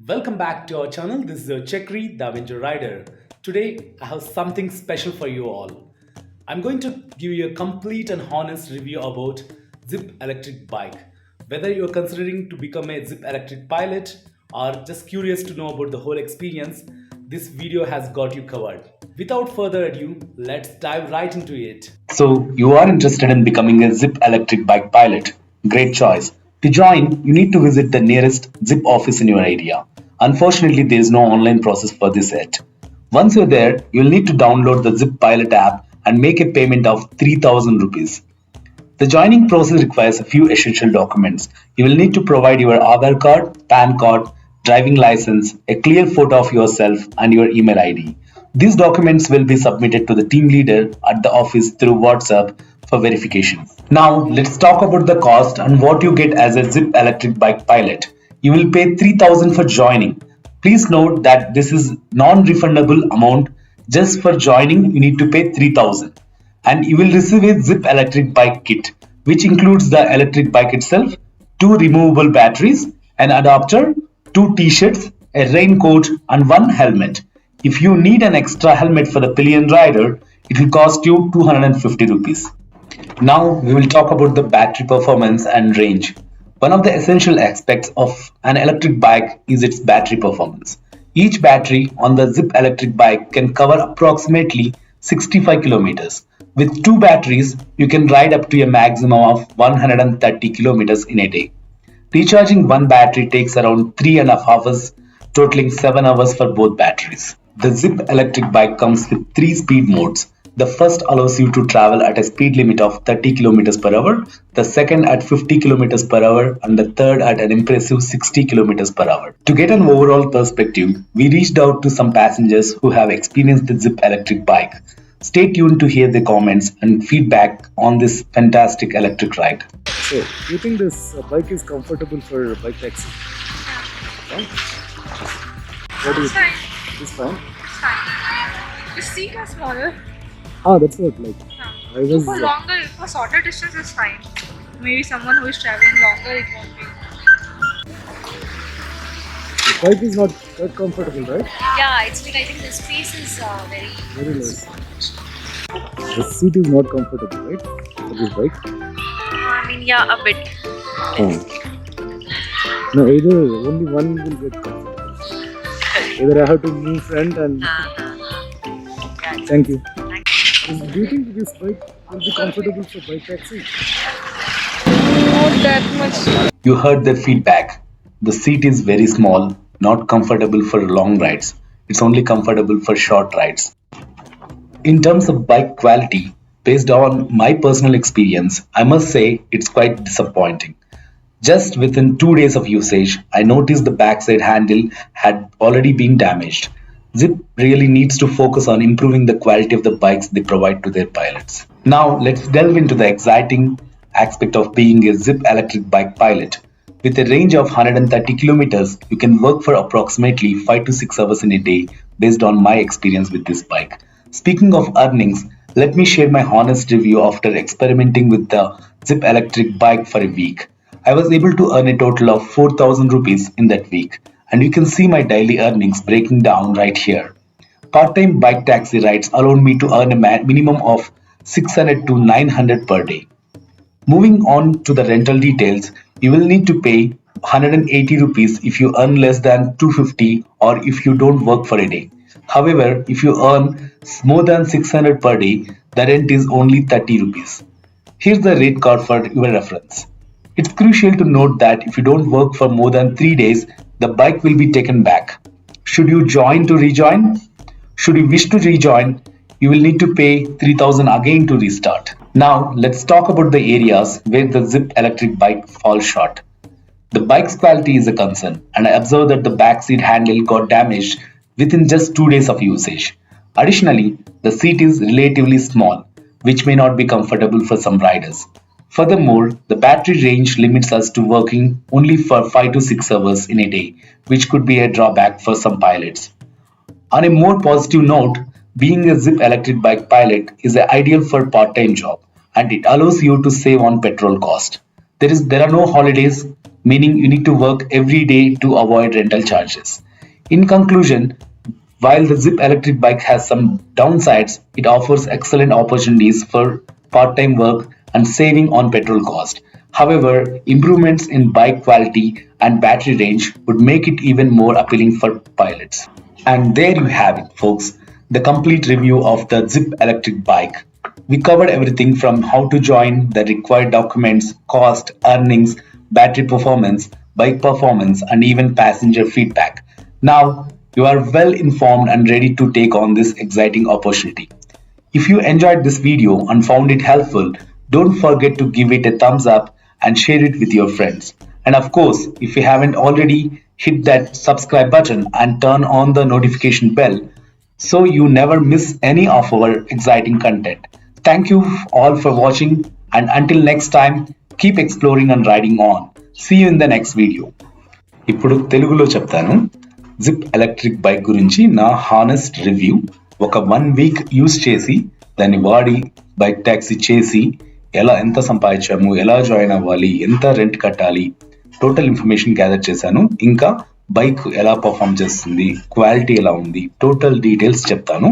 Welcome back to our channel. This is Chakri, the Avenger Rider. Today, I have something special for you all. I'm going to give you a complete and honest review about Zip electric bike. Whether you're considering to become a Zip electric pilot or just curious to know about the whole experience, this video has got you covered. Without further ado, let's dive right into it. So, you are interested in becoming a Zip electric bike pilot? Great choice. To join, you need to visit the nearest Zip office in your area. Unfortunately, there is no online process for this yet. Once you're there, you'll need to download the Zip Pilot app and make a payment of 3000 rupees. The joining process requires a few essential documents. You will need to provide your Aadhaar card, PAN card, driving license, a clear photo of yourself, and your email ID. These documents will be submitted to the team leader at the office through WhatsApp for verification. Now, let's talk about the cost and what you get as a Zip electric bike pilot. You will pay 3000 for joining. Please note that this is non-refundable amount. Just for joining, you need to pay 3000 and you will receive a Zip electric bike kit, which includes the electric bike itself, two removable batteries, an adapter, two t-shirts, a raincoat, and one helmet. If you need an extra helmet for the pillion rider, it will cost you 250 rupees. Now we will talk about the battery performance and range. One of the essential aspects of an electric bike is its battery performance. Each battery on the Zip electric bike can cover approximately 65 kilometers. With two batteries, you can ride up to a maximum of 130 kilometers in a day. Recharging one battery takes around 3.5 hours, totaling 7 hours for both batteries. The Zip electric bike comes with three speed modes. The first allows you to travel at a speed limit of 30 kilometers per hour, the second at 50 kilometers per hour, and the third at an impressive 60 kilometers per hour. To get an overall perspective, we reached out to some passengers who have experienced the Zip electric bike. Stay tuned to hear the comments and feedback on this fantastic electric ride. So, do you think this bike is comfortable for bike taxi? Right? What do you It's think? fine. It's fine. It's fine. The seat is smaller. Ah, that's what. Like, I So was. for longer, for shorter distance, it's fine. Maybe someone who is traveling longer, it won't be. The bike is not that comfortable, right? Yeah, it's like I think the space is very. Very less. The seat is not comfortable, right? For this bike. I mean, yeah, a bit. Oh. No, either only one will get comfortable. Either I have to move front and. Yeah, Thank you. Do you think this bike will be comfortable for bike taxi? Not that much. You heard the feedback. The seat is very small, not comfortable for long rides. It's only comfortable for short rides. In terms of bike quality, based on my personal experience, I must say it's quite disappointing. Just within 2 days of usage, I noticed the backside handle had already been damaged. Zip really needs to focus on improving the quality of the bikes they provide to their pilots. Now, let's delve into the exciting aspect of being a Zip electric bike pilot. With a range of 130 kilometers, you can work for approximately 5 to 6 hours in a day based on my experience with this bike. Speaking of earnings, let me share my honest review after experimenting with the Zip electric bike for a week. I was able to earn a total of 4000 rupees in that week, and you can see my daily earnings breaking down right here. Part-time bike taxi rides allowed me to earn a minimum of 600 to 900 per day. Moving on to the rental details, you will need to pay 180 rupees if you earn less than 250 or if you don't work for a day. However, if you earn more than 600 per day, the rent is only 30 rupees. Here's the rate card for your reference. It's crucial to note that if you don't work for more than 3 days, the bike will be taken back. Should you join to rejoin? Should you wish to rejoin, you will need to pay 3000 again to restart. Now, let's talk about the areas where the Zip electric bike falls short. The bike's quality is a concern, and I observed that the backseat handle got damaged within just 2 days of usage. Additionally, the seat is relatively small, which may not be comfortable for some riders. Furthermore, the battery range limits us to working only for 5 to 6 hours in a day, which could be a drawback for some pilots. On a more positive note, being a Zip electric bike pilot is ideal for part-time job and it allows you to save on petrol cost. There are no holidays, meaning you need to work every day to avoid rental charges. In conclusion, while the Zip electric bike has some downsides, it offers excellent opportunities for part-time work and saving on petrol cost. However, improvements in bike quality and battery range would make it even more appealing for pilots. And there you have it, folks, the complete review of the Zip electric bike. We covered everything from how to join, the required documents, cost, earnings, battery performance, and even passenger feedback. Now, you are well informed and ready to take on this exciting opportunity. If you enjoyed this video and found it helpful, don't forget to give it a thumbs up and share it with your friends. And of course, if you haven't already, hit that subscribe button and turn on the notification bell so you never miss any of our exciting content. Thank you all for watching, and until next time, keep exploring and riding on. See you in the next video. ఇప్పుడు తెలుగులో చెప్తాను. Zip electric bike గురించి నా honest review. ఒక 1 week use చేసి దాన్ని వాడి bike taxi చేసి ఎంత సంపాదించాము, ఎలా జాయిన్ అవ్వాలి, ఎంత రెంట్ కట్టాలి, టోటల్ ఇన్ఫర్మేషన్ గ్యాదర్ చేశాను. ఇంకా బైక్ ఎలా పర్ఫామ్ చేస్తుంది, క్వాలిటీ ఎలా ఉంది, టోటల్ డీటెయిల్స్ చెప్తాను.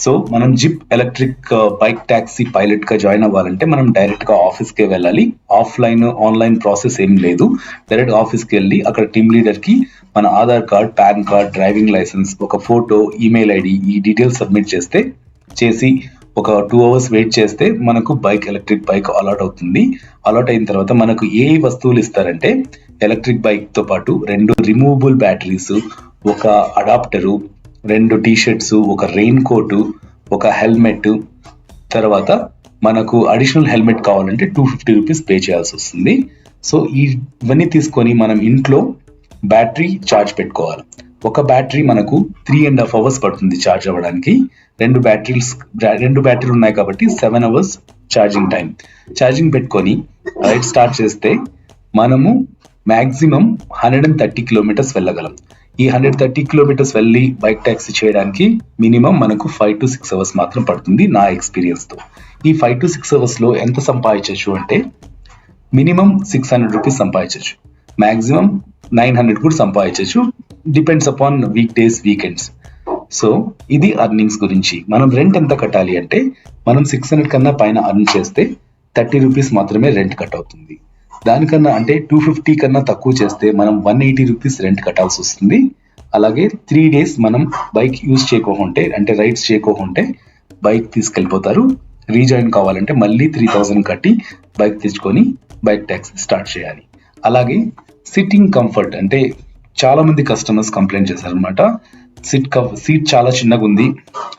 సో మనం zip electric bike taxi pilot గా జాయిన్ అవ్వాలంటే మనం డైరెక్ట్ గా ఆఫీస్కే వెళ్ళాలి. ఆన్లైన్ ప్రాసెస్ ఏం లేదు. డైరెక్ట్ ఆఫీస్కి వెళ్ళి అక్కడ టీమ్ లీడర్ కి మన Aadhaar card, PAN card, driving licence, ఒక ఫోటో, ఈమెయిల్ ఐడి, ఈ డీటెయిల్స్ సబ్మిట్ చేసి ఒక 2 hours వెయిట్ చేస్తే మనకు ఎలక్ట్రిక్ బైక్ అలాట్ అవుతుంది. అలాట్ అయిన తర్వాత మనకు ఏ వస్తువులు ఇస్తారంటే ఎలక్ట్రిక్ బైక్ తో పాటు 2 రిమూవబుల్ బ్యాటరీస్, ఒక అడాప్టరు, 2 టీ-షర్ట్స్, ఒక రెయిన్ కోటు, ఒక హెల్మెట్, తర్వాత మనకు అడిషనల్ హెల్మెట్ కావాలంటే 250 రూపీస్ పే చేయాల్సి వస్తుంది. సో ఇవన్నీ తీసుకొని మనం ఇంట్లో బ్యాటరీ ఛార్జ్ పెట్టుకోవాలి. ఒక బ్యాటరీ మనకు 3.5 hours పడుతుంది ఛార్జ్ అవ్వడానికి. 2 బ్యాటరీలు ఉన్నాయి కాబట్టి 7 hours ఛార్జింగ్ టైం. ఛార్జింగ్ పెట్టుకొని రైడ్ స్టార్ట్ చేస్తే మనము మ్యాక్సిమం 130 కిలోమీటర్స్ వెళ్ళగలం. ఈ 130 కిలోమీటర్స్ వెళ్ళి బైక్ ట్యాక్సీ చేయడానికి మినిమం మనకు 5 to 6 hours మాత్రం పడుతుంది నా ఎక్స్పీరియన్స్ తో. ఈ 5 to 6 hours లో ఎంత సంపాదించవచ్చు అంటే మినిమం 600 రూపీస్ సంపాదించవచ్చు, మాక్సిమం 900 కూడా సంపాదించవచ్చు, depends upon week days, weekends. So ఇది అర్నింగ్స్ గురించి. మనం రెంట్ ఎంత కట్టాలి అంటే మనం 600 కన్నా పైన అర్న్ చేస్తే 30 రూపీస్ మాత్రమే రెంట్ కట్ అవుతుంది. దానికన్నా అంటే 250 కన్నా తక్కువ చేస్తే మనం 180 రూపీస్ రెంట్ కట్టాల్సి వస్తుంది. అలాగే 3 days మనం బైక్ యూజ్ చేయకోకుంటే అంటే రైడ్స్ చేయకోకుంటే బైక్ తీసుకెళ్ళిపోతారు. రీజాయిన్ కావాలంటే మళ్ళీ 3000 కట్టి బైక్ తెచ్చుకొని బైక్ ట్యాక్సీ స్టార్ట్ చేయాలి. అలాగే సిట్టింగ్ కంఫర్ట్ అంటే చాలా మంది కస్టమర్స్ కంప్లైంట్ చేశారనమాట. సీట్ చాలా చిన్నగా ఉంది,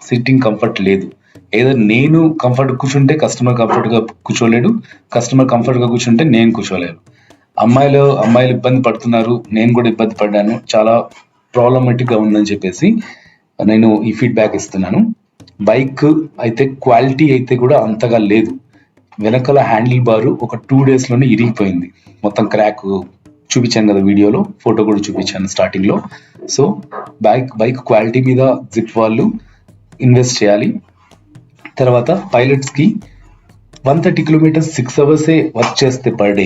సిట్టింగ్ కంఫర్ట్ లేదు. ఏదో నేను కంఫర్ట్ కూర్చుంటే కస్టమర్ కంఫర్ట్ గా కూర్చోలేడు, కస్టమర్ కంఫర్ట్ గా కూర్చుంటే నేను కూర్చోలేను. అమ్మాయిలు ఇబ్బంది పడుతున్నారు, నేను కూడా ఇబ్బంది పడ్డాను, చాలా ప్రాబ్లమాటిక్ గా ఉందని చెప్పేసి నేను ఈ ఫీడ్బ్యాక్ ఇస్తున్నాను. బైక్ అయితే క్వాలిటీ అయితే కూడా అంతగా లేదు. వెనకాల హ్యాండిల్ బారు ఒక 2 days లోనే ఇరిగిపోయింది, మొత్తం క్రాక్ చూపించాను కదా వీడియోలో, ఫోటో కూడా చూపించాను స్టార్టింగ్ లో. సో బైక్ క్వాలిటీ మీద జిప్ వాళ్ళు ఇన్వెస్ట్ చేయాలి. తర్వాత పైలట్స్ కి 130 kilometers 6 hours వర్క్ చేస్తే పర్ డే.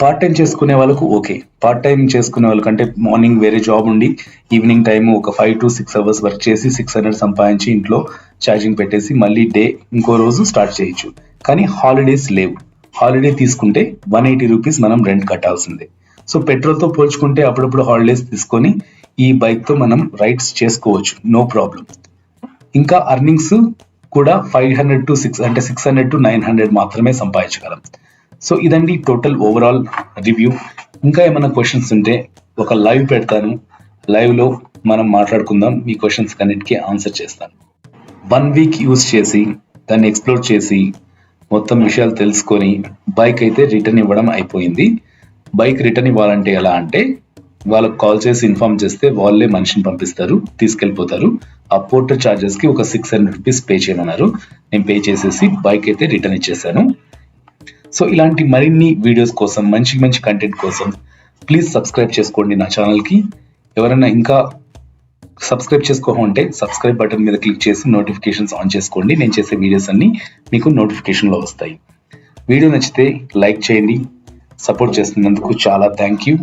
పార్ట్ టైం చేసుకునే వాళ్ళకు ఓకే. పార్ట్ టైం చేసుకునే వాళ్ళకంటే మార్నింగ్ వేరే జాబ్ ఉండి ఈవినింగ్ టైం ఒక 5 to 6 hours వర్క్ చేసి 600 సంపాదించి ఇంట్లో ఛార్జింగ్ పెట్టేసి మళ్ళీ డే ఇంకో రోజు స్టార్ట్ చేయొచ్చు. కానీ హాలిడేస్ లేవు. హాలిడే తీసుకుంటే 180 రూపీస్ మనం రెంట్ కట్టాల్సిందే. సో పెట్రోల్ తో పోల్చుకుంటే అప్పుడప్పుడు హాలిడేస్ తీసుకొని ఈ బైక్ తో మనం రైడ్స్ చేసుకోవచ్చు, నో ప్రాబ్లం. ఇంకా అర్నింగ్స్ కూడా 500 to 600 to 900 మాత్రమే సంపాదించగలం. సో ఇదండి టోటల్ ఓవరాల్ రివ్యూ. ఇంకా ఏమైనా క్వశ్చన్స్ ఉంటే ఒక లైవ్ పెడతాను, లైవ్ లో మనం మాట్లాడుకుందాం, మీ క్వశ్చన్స్ అన్నిటికీ ఆన్సర్ చేస్తాను. 1 week యూజ్ చేసి దాన్ని ఎక్స్ప్లోర్ చేసి మొత్తం విషయాలు తెలుసుకొని బైక్ అయితే రిటర్న్ ఇవ్వడం అయిపోయింది. బైక్ రిటర్న్ ఇవ్వాలంటే ఎలా అంటే వాళ్ళకి కాల్ చేసి ఇన్ఫార్మ్ చేస్తే వాళ్ళే మనిషిని పంపిస్తారు, తీసుకెళ్ళిపోతారు. ఆ పోర్టర్ చార్జెస్ కి ఒక 600 రూపీస్ పే చేయమన్నారు. నేను పే చేసేసి బైక్ అయితే రిటర్న్ ఇచ్చేసాను. సో ఇలాంటి మరిన్ని వీడియోస్ కోసం, మంచి కంటెంట్ కోసం ప్లీజ్ సబ్స్క్రైబ్ చేసుకోండి నా ఛానల్కి. ఎవరైనా ఇంకా సబ్స్క్రైబ్ చేసుకోకుంటే సబ్స్క్రైబ్ బటన్ మీద క్లిక్ చేసి నోటిఫికేషన్స్ ఆన్ చేసుకోండి. నేను చేసే వీడియోస్ అన్ని మీకు నోటిఫికేషన్లో వస్తాయి. వీడియో నచ్చితే లైక్ చేయండి. సపోర్ట్ చేస్తున్నందుకు చాలా థ్యాంక్ యూ.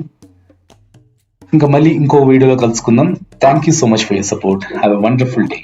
ఇంకా మళ్ళీ ఇంకో వీడియోలో కలుసుకుందాం. Thank you so much for your support. Have a wonderful day.